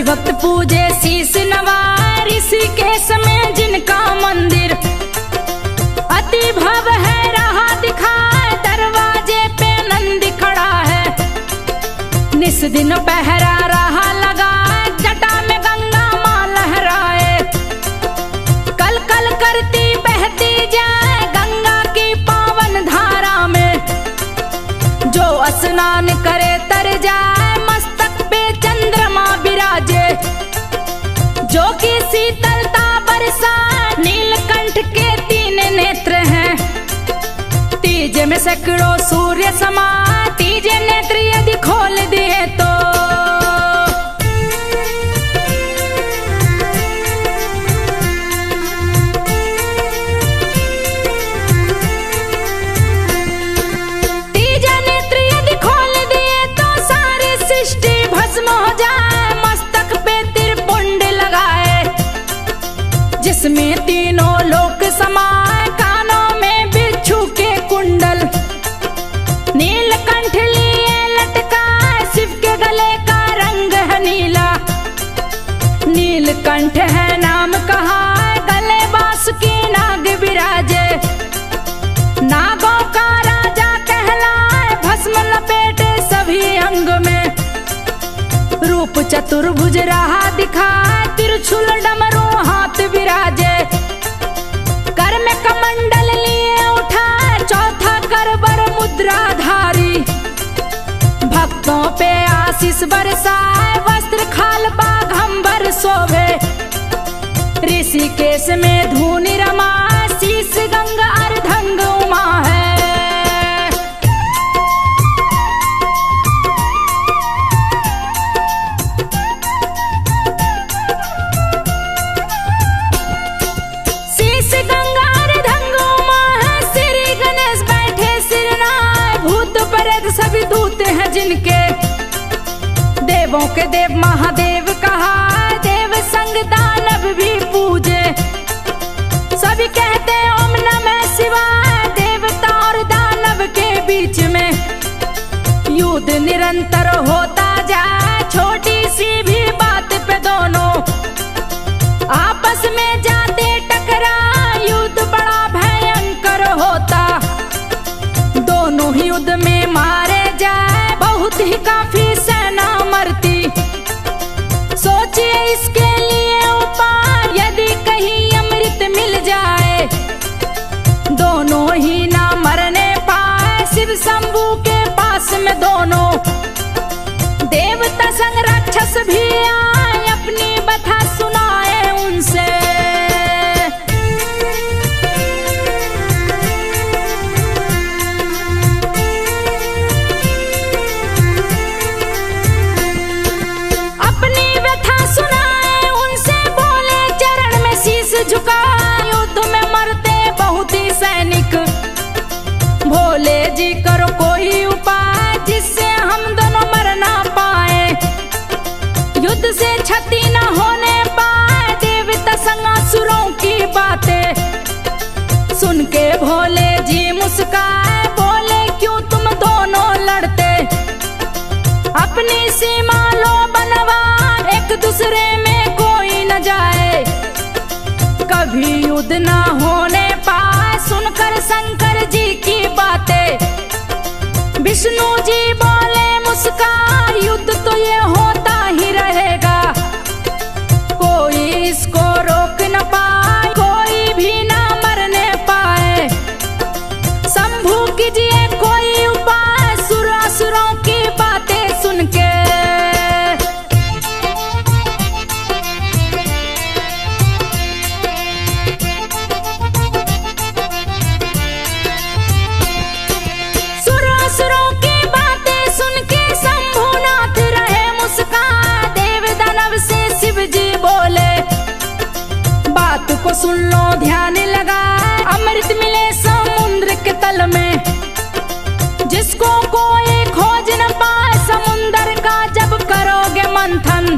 भक्त पूजे शीश नवाए, ऋषिकेश में जिनका मंदिर अति भव है रहा दिखाए, दरवाजे पे नंदी खड़ा है, निस दिन पहरा रहा लगाए, जटा में गंगा मां लहराए, कल कल करती बहती जाए गंगा की पावन धारा में, जो स्नान करे तर जाए, मस्तक पे चंद्रमा विराजे, जो की शीतलता बरसाए, नीलकंठ के 3 नेत्र हैं, तीजे में सैकड़ों सूर्य समाए, तीजे नेत्र यदि खोल दिए तो तीजे नेत्र यदि खोल दिए तो सारी सृष्टि भस्म हो जाए, मस्तक पे त्रिपुंड लगाए, जिसमें तीनों लोक समाए, कानों में बिच्छू के कुंडल, नीलकंठ लिए लटका, शिव के गले का रंग है नीला, नीलकंठ है नाम कहा, गले बासुकी नाग विराजे, नागों का राजा कहलाए, भस्म लपेटे सभी अंग में, रूप चतुर्भुज रहा दिखाए, त्रिशूल डमरू हाथ विराजे, कर में कमंडल लिए उठाए, चौथा कर बर मुद्राधारी, भक्तों पे आशीष बरसाए, वस्त्र खाल बाघंबर शोभे, ऋषिकेश में धूनि रमाए, शीश गंगा अर्धंग उमा है। शीश गंगा अर्धंग उमा है, श्री गणेश बैठे सिरनाए, भूत प्रेत सभी दूत हैं जिनके, देवों के देव महादेव कहा, देव संग दानव भी पूजे, सभी कहते ओम नमः शिवाय, देवता और दानव के बीच में युद्ध निरंतर होता जाए, छोटी सी भी बात पे दोनों आपस में जाते टकरा, युद्ध बड़ा भयंकर होता, दोनों ही युद्ध में मारे जाए, बहुत ही काफी सेना मरती, सोचिए इसके लिए उपाय, यदि कहीं अमृत मिल जाए, दोनों ही ना मरने पाए, शिव शंभू के पास में दोनों, देवता संग राक्षस भी आए, अपनी बथा सुनाए उनसे, अपनी व्यथा सुनाए उनसे, बोले चरण में शीश झुका, युद्ध में मरते बहुत ही सैनिक, भोले जी करो कोई उपाय, जिससे हम दोनों मर ना पाए, युद्ध से क्षति न होने पाए, देवता संग असुरों की बातें सुन के भोले जी मुस्काए, बोले क्यों तुम दोनों लड़ते, अपनी सीमा लो बनवा, एक दूसरे में कोई न जाए, कभी युद्ध न होने पाए, सुनकर शंकर जी की बातें, विष्णु जी बोले मुस्कान, युद्ध तो ये होता ही रहेगा, कोई इसको रोक न पाए, कोई भी ना मरने पाए, शंभू कीजिए कोई उपाय, सुरासुरों की बातें सुन के, सुरासुरों की बातें सुन के शंभूनाथ रहे मुस्कान, देव दानव से शिव जी बोले, बात को सुन लो ध्यान लगाए, अमृत मिले समुद्र के तल में, जिसको कोई खोज न पाए, समुद्र का जब करोगे मंथन,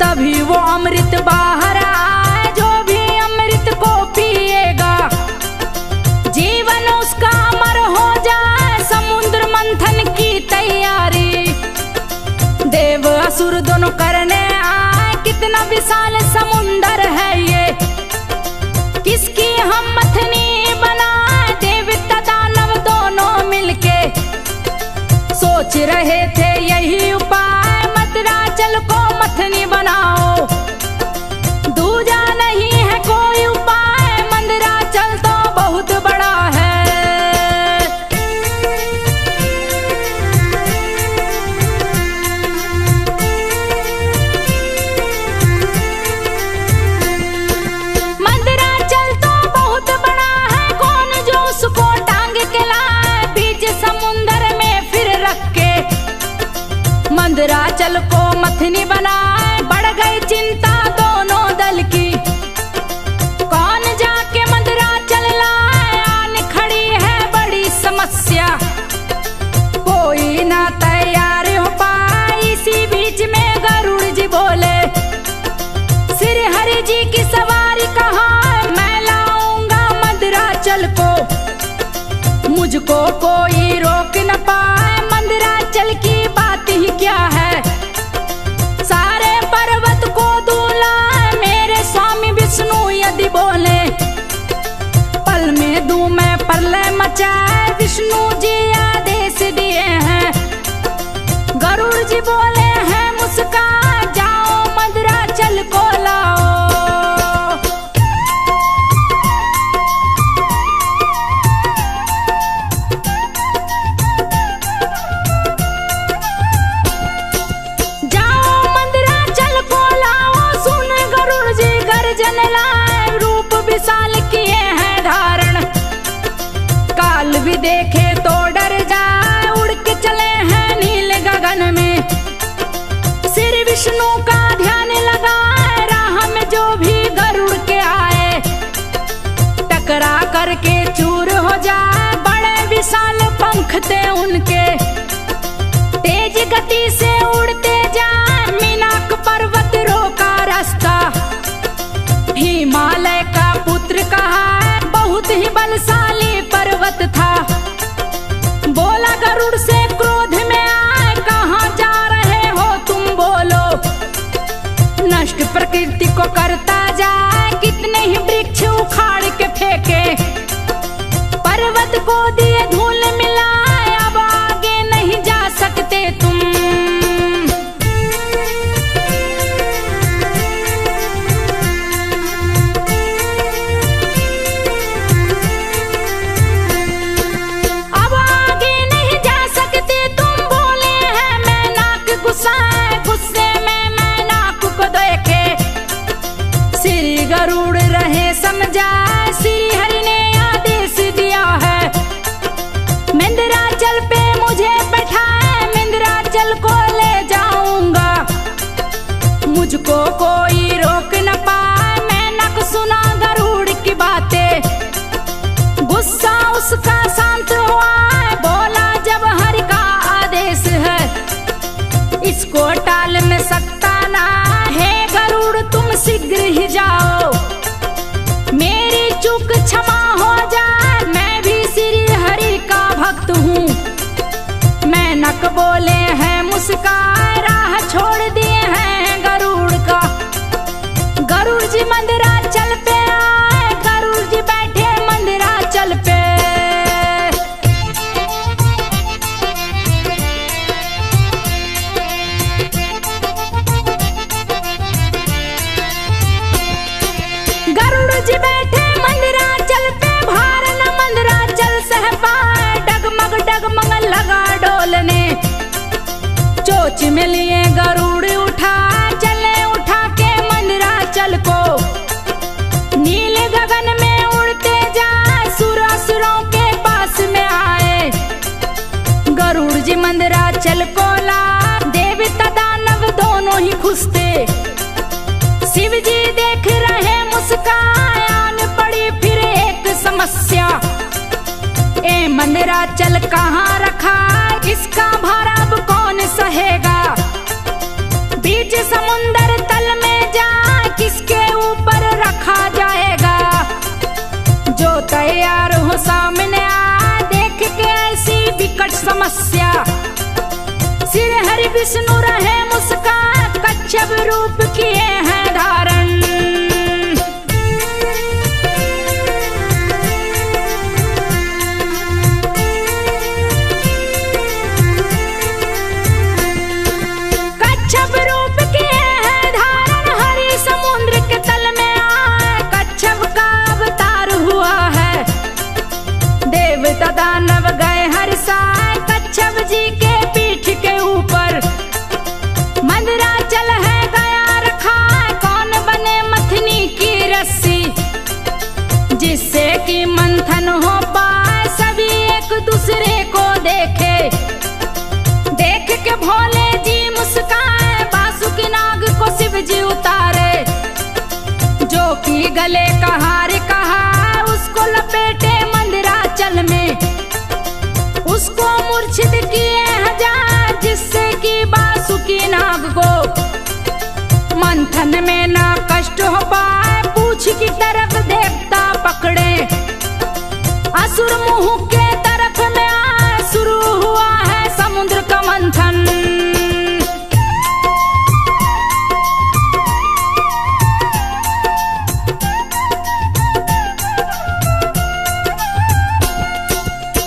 तभी वो अमृत बाहर आए, जो भी अमृत को पिएगा, जीवन उसका अमर हो जाए, समुद्र मंथन की तैयारी, देव असुर दोनों करने विशाल समुंदर है ये, किसकी हम मथनी बनाए, देवता दानव दोनों मिलके सोच रहे थे यही उपाय, मंदराचल को मथनी बनाओ, दूजा नहीं है कोई उपाय, मंदराचल तो बहुत बड़ा है। मंदराचल तो बहुत बड़ा है, कौन जो उसको टांग के लाए, बीच समुंदर में फिर रख के मंदराचल को मथनी बनाए। बढ़ गई चिंता दोनों दल की, कौन जाके मंदराचल लाए, आन खड़ी है बड़ी समस्या, कोई ना तैयार हो पाए। इसी बीच में गरुड़ जी बोले, श्री हरि जी की सवारी कहाँ, मैं लाऊंगा मंदराचल को, मुझको कोई रोक न पाए। मंदराचल की बात ही क्या है, सारे पर्वत को दूला, मेरे स्वामी विष्णु यदि बोले, पल में दूं मैं प्रलय मचाए, विष्णु जी आदेश दिए हैं। गरुड़ जी बोले हैं मुस्कान, जाओ मंदराचल को लाओ। विशाल किए हैं धारण, काल भी देखे तो डर जाए, उड़ के चले हैं नील गगन में, श्री विष्णु का ध्यान लगाए, राह में जो भी गरुड़ के आए, टकरा करके चूर हो जाए। बड़े विशाल पंख थे उनके, तेज गति से उड़ते जाए, मीनाक पर्वत रोका रास्ता, हिमालय का पुत्र कहा है, बहुत ही बलशाली पर्वत था। बोला गरुड़ से क्रोध में आए, कहाँ जा रहे हो तुम बोलो, नष्ट प्रकृति को करता जाए, कितने ही वृक्ष उखाड़ के फेंके, पर्वत को दिए धूल मिलाए, अब आगे नहीं जा सकते तुम। गुस्से में मैं नाक को देखे, श्री गरुड़ रहे समझाए, श्री हरि ने आदेश दिया है, मंदराचल पे मुझे बैठाए, मंदराचल को ले जाऊंगा, मुझको कोई रोक न पाए। मैं नक सुना गरुड़ की बातें, गुस्सा उसका शांत हुआ, बोला जब हरि का आदेश है, इसको टाल में सकता ना है, गरुड़ तुम शीघ्र ही जाओ, मेरी चूक क्षमा हो जाए, मैं भी श्री हरि का भक्त हूँ। मेनक बोले हैं मुस्कान, राह छोड़ दिए हैं गरुड़ का, गरुड़ जी मंदराचल पे आए, गरुड़ जी बैठे मंदराचल पे। जी बैठे मंदराचल पे, भार न मंदराचल सह पाए, डगमग डगमग लगा डोलने, चोच में लिए गरुड़ उठा, चले उठा के मंदराचल को, नील गगन में उड़ते जाए, सुरासुरों के पास में आए, गरुड़ जी मंदराचल को ला, देवता दानव दोनों ही खुश थे, शिव जी देख रहे मुस्कान, पड़ी फिर एक समस्या, ए मंदराचल कहाँ रखा, इसका भार अब कौन सहेगा, बीच समुंदर तल में जा, किसके ऊपर रखा जाएगा, जो तैयार हो सामने आ, देख के ऐसी विकट समस्या, श्री हरि विष्णु रहे मुस्कान, कच्छप रूप किए हैं धारण। गले का हार कहा, उसको लपेटे मंदिराचल में, उसको मूर्छित किए हजार, जिससे कि बासुकी नाग को मंथन में ना कष्ट हो पाए। पूछ की तरफ देवता पकड़े, असुर मुंह के तरफ में आए, शुरू हुआ है समुद्र का मंथन।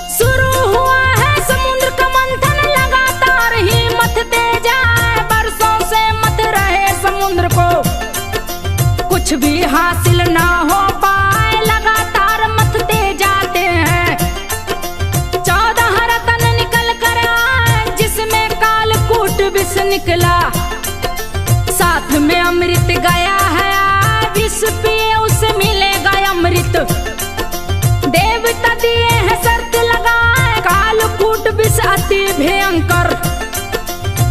शुरू हुआ है समुद्र का मंथन, लगातार ही मथते जाए, बरसों से मथ रहे समुद्र को, कुछ भी हासिल ना हो पाए, लगातार मथते जाते हैं। 14 रतन निकल कर आए, जिसमें कालकूट विष निकला, साथ में अमृत गया है, विष पिए उसे मिलेगा अमृत। देवता दिए है शर्त लगाए, कालकूट विष अति भयंकर,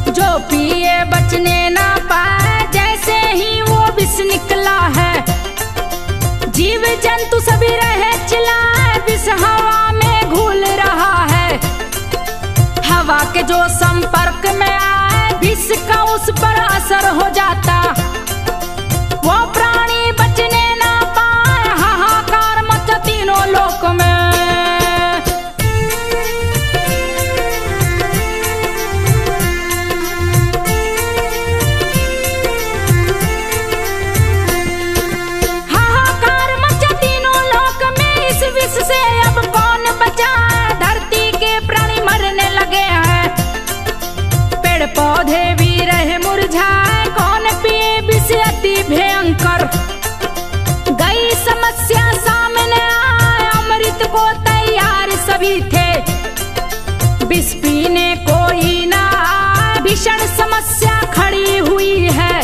जो पिए बचने ना पाए, जैसे ही वो विष निकला है, जीव जंतु सभी रहे चिल्लाए, विष हवा में घुल रहा है। हवा के जो संपर्क में आए, विष का उस पर असर हो जाता, वो प्राणी बचने ना पाए, हाहाकार मचा तीनों लोक में। हाहाकार मचा तीनों लोक में, इस विष से अब कौन बचा, धरती के प्राणी मरने लगे हैं, पेड़ पौधे भी रहे मुरझाए, कौन पिए विष अति भयंकर। गई समस्या सामने आए, अमृत को तैयार सभी थे, विष पीने कोई ना आए, भीषण समस्या खड़ी हुई है।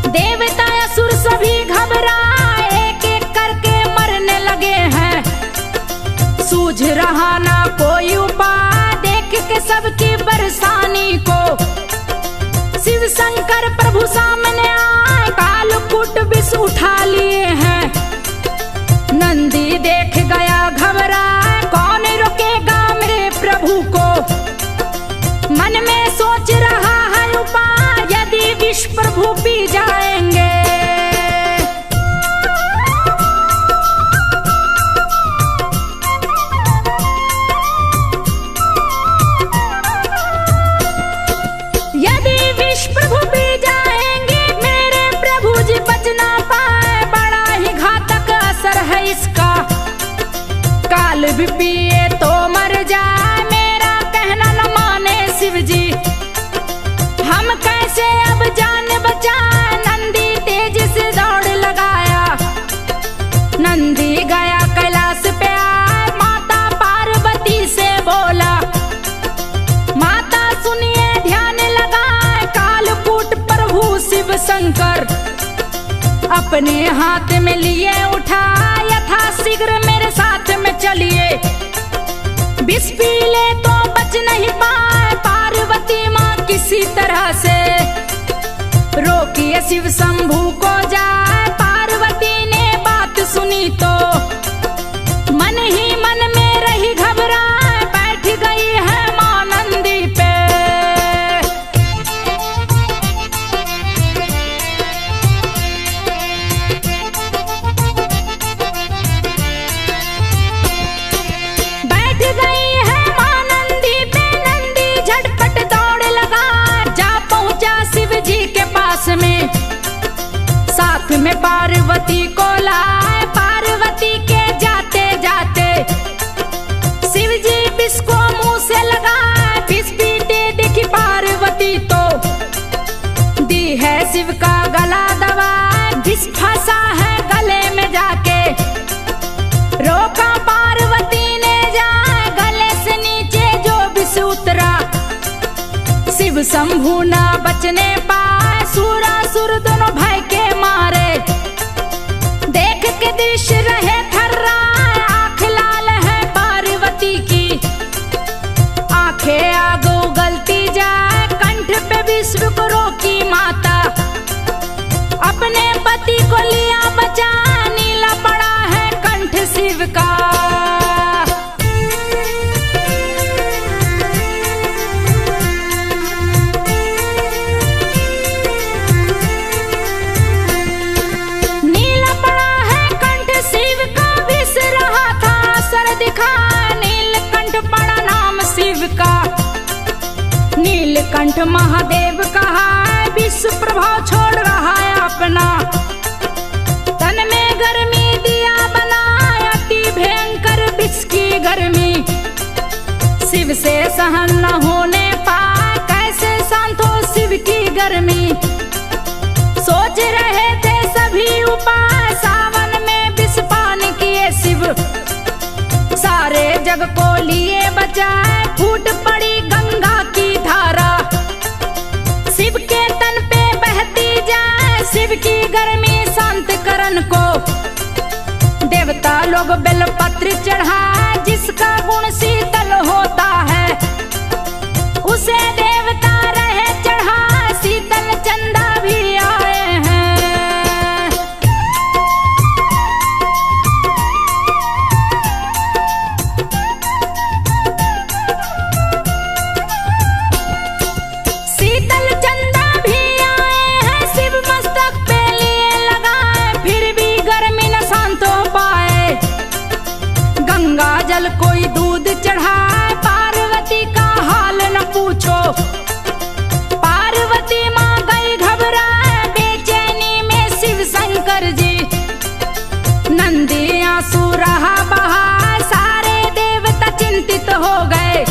देवता असुर सभी घबराए, एक एक करके मरने लगे हैं, सूझ रहा ना कोई उपाय, देख के सबकी परेशानी को, शिव शंकर प्रभु सामने आए, कालकूट विष उठा लिए हैं। नंदी देख गया घबराए, कौन रोकेगा मेरे प्रभु को, मन में सोच रहा है उपाय, यदि विष प्रभु पी जाएंगे। यदि विष प्रभु पी जाएंगे, मेरे प्रभु जी बच ना पाए, बड़ा ही घातक असर है इसका, काल भी पिए तो मर जाए, मेरा कहना न माने शिव जी, हम कैसे अब जान बचाए। नंदी तेज से दौड़ लगाया, नंदी गया कैलाश पे आए, माता पार्वती से बोला, माता सुनिए ध्यान लगाए, कालकूट प्रभु शिव शंकर अपने हाथ में लिए उठा, यथाशीघ्र मेरे साथ में चलिए, विष पी ले तो बच नहीं पाए, पार्वती माँ किसी तरह से रोकिए शिव शंभू को जाए। पार्वती ने बात सुनी तो मन ही मन में रही घबराए, बैठ गई है माँ नंदी पे। बैठ गई है माँ नंदी पे, नंदी झटपट दौड़ लगा, जा पहुंचा शिव जी के पास में, साथ में पार्वती को लाए। पार्वती के जाते जाते शिव जी विष को मुंह से लगाए, विष पीते देखी पार्वती तो दी है शिव का गला दबाए, विष फंसा है गले में जाके, रोका पार्वती ने जाए, गले से नीचे जो विष उतरा, शिव शंभू ना बचने पाए, सुरासुर दोनों भय के मारे, देख के दृश्य रहे थर्राए, आंख लाल है पार्वती की, आंखें आग उगलती जाए, कंठ पे विश्व को रोकी माता, अपने पति को लिया बचा, शिव का। नीलकंठ महादेव कहा विश्व प्रभाव छोड़ रहा है अपना। तन में गर्मी दिया बनाया अति भयंकर विष की गर्मी। शिव से सहन न होने पाए कैसे शांत हो शिव की गर्मी। सोच रहे थे सभी उपाय सावन में विष पान किए शिव। सारे जग को लिए बचाए फूट पड़ी गंगा की धारा। शिव के तन पे बहती जाए शिव की गर्मी शांत करन को। देवता लोग बेलपत्र चढ़ाए जिसका गुण शीतल होता है। उसे देवता रहे चढ़ा शीतल चंदा भी आए हैं। शीतल चंदा भी आए हैं शिव मस्तक पे लिए लगाए। फिर भी गर्मी न शांत हो पाए। गंगा जल कोई दूध चढ़ाए पार्वती का हाल न पूछो। पार्वती माँ गई घबराए बेचैनी में शिव शंकर जी। नंदी आंसू रहा बहा सारे देवता चिंतित हो गए।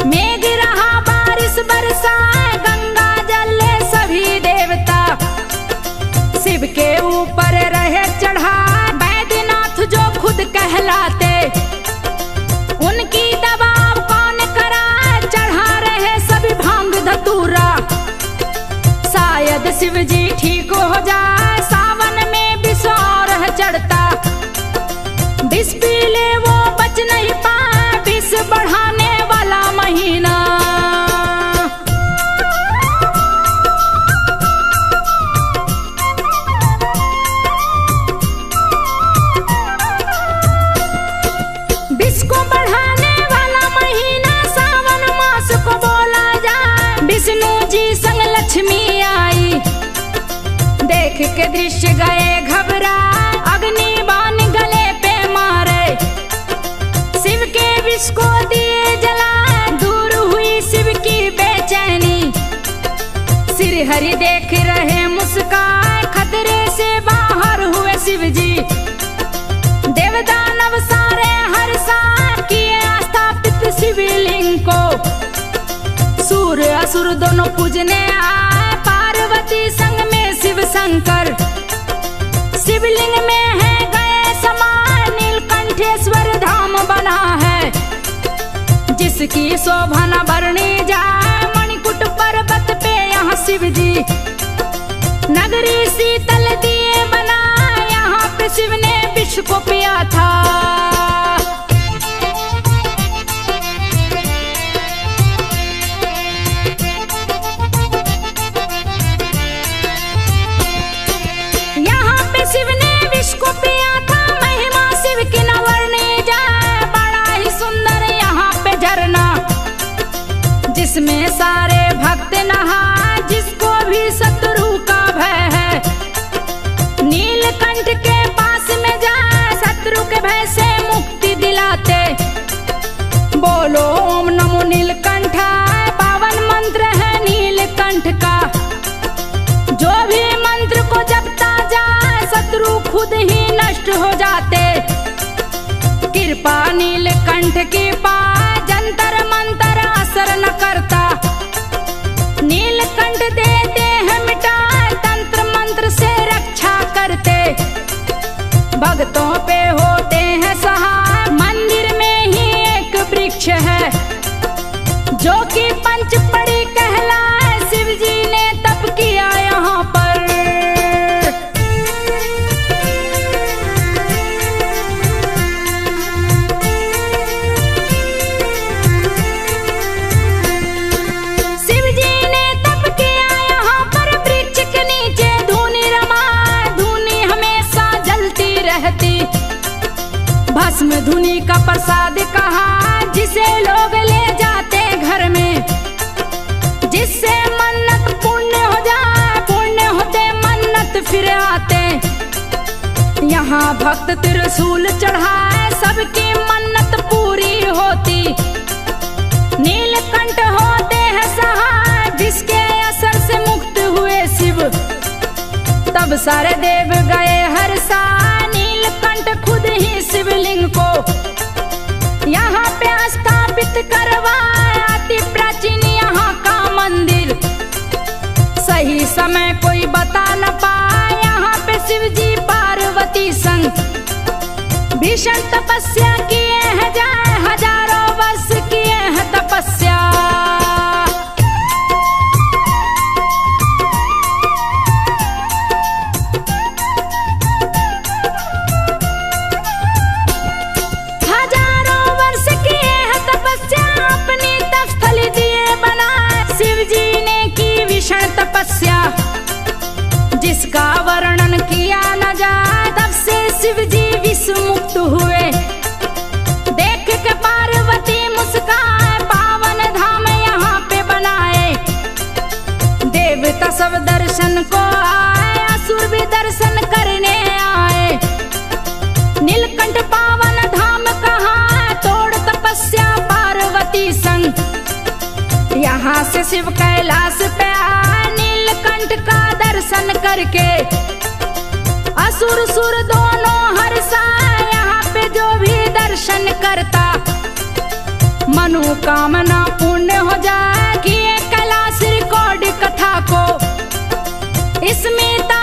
मेघ रहा बारिश बरसाए गंगा जल ले सभी देवता। शिव के ऊपर रहे चढ़ा बैद्यनाथ जो खुद कहलाते। उनकी दबाव कौन कराए चढ़ा रहे सभी भांग धतूरा। शायद शिव जी ठीक हो जाए सावन में विष और चढ़ता। विष पी ले वो बच नहीं पाए विष बढ़ाने वाला महीना। विष को बढ़ाने वाला महीना सावन मास को बोला जाए। विष्णु जी संग लक्ष्मी आई देख के दृश्य गए घबरा। अग्नि बाण गले पे मारे शिव के विष को दिए जला। दूर हुई शिव की बेचैनी। सिर हरि देख रहे मुस्काए खतरे से बाहर हुए शिव जी। देवदानव सारे हर साल किए स्थापित शिवलिंग को। सूर्य असुर दोनों पूजने आए पार्वती संग में शिव शंकर। शिवलिंग में है गए समान नीलकंठेश्वर धाम बना है। जिसकी शोभा न बरनी जाए मणिकूट पर्वत पे यहाँ शिव जी। नगरी शीतल दिए बना यहाँ पे शिव ने विष को पिया था। यहाँ पे शिव ने विष को पिया था। महिमा शिव की न वर्णी जाए। बड़ा ही सुंदर यहाँ पे झरना जिसमें सारे भक्त नहा। जिसको भी शत्रु का भय है नीलकंठ के पास में जाए। शत्रु के भय से मुक्ति दिलाते। बोलो ओम नमो नीलकंठाय पावन मंत्र है नीलकंठ का। जो भी मंत्र को जपता जाए शत्रु खुद ही नष्ट हो जाते। कृपा नीलकंठ की पाए जंतर मंतर असर न करता। नीलकंठ देते हैं मिटाए तंत्र मंत्र से रक्षा करते। भक्तों पे होते हैं सहाय। मंदिर में ही एक वृक्ष है जो कि पंचपड़ी कहलाए। शिव जी ने तप किया यहाँ पर। शिव जी ने तप किया यहाँ पर वृक्ष के नीचे। धूनी रमा धूनी हमेशा जलती रहती। भस्म धुनी का प्रसाद कहा जिसे लोग ले जाते घर में। जिससे मन्नत पुण्य हो जाए पुण्य होते मन्नत फिर आते। यहाँ भक्त त्रिशूल चढ़ाए सबकी मन्नत पूरी होती। सारे देव गए हर्षा, नीलकंठ खुद ही शिवलिंग को यहाँ पे स्थापित करवाया। अति प्राचीन यहाँ का मंदिर, सही समय कोई बता न पाया। यहाँ पे शिव जी पार्वती संग भीषण तपस्या किए हैं, जाए हजारों वर्ष किए हैं तपस्या। हजारों वर्ष किए हैं तपस्या, अपनी तपस्थली दिए बनाए। शिव जी ने की भीषण तपस्या, जिसका वर्णन किया न जाए। तब से शिव जी विश्व मुक्त हुए, देख के पार्वती मुस्काए। पावन धाम यहाँ पे बनाए, देवता सब दर्शन को आए, असुर भी दर्शन करने आए। नीलकंठ पावन धाम कहाँ, तोड़ तपस्या पार्वती संग। यहाँ से शिव कैलाश पे आए, नीलकंठ का दर्शन करके असुर सुर दोनों हर्षा। यहाँ पे जो भी दर्शन करता मनोकामना पूर्ण हो जाए। कि कैलाश रिकॉर्ड कथा को स्मिता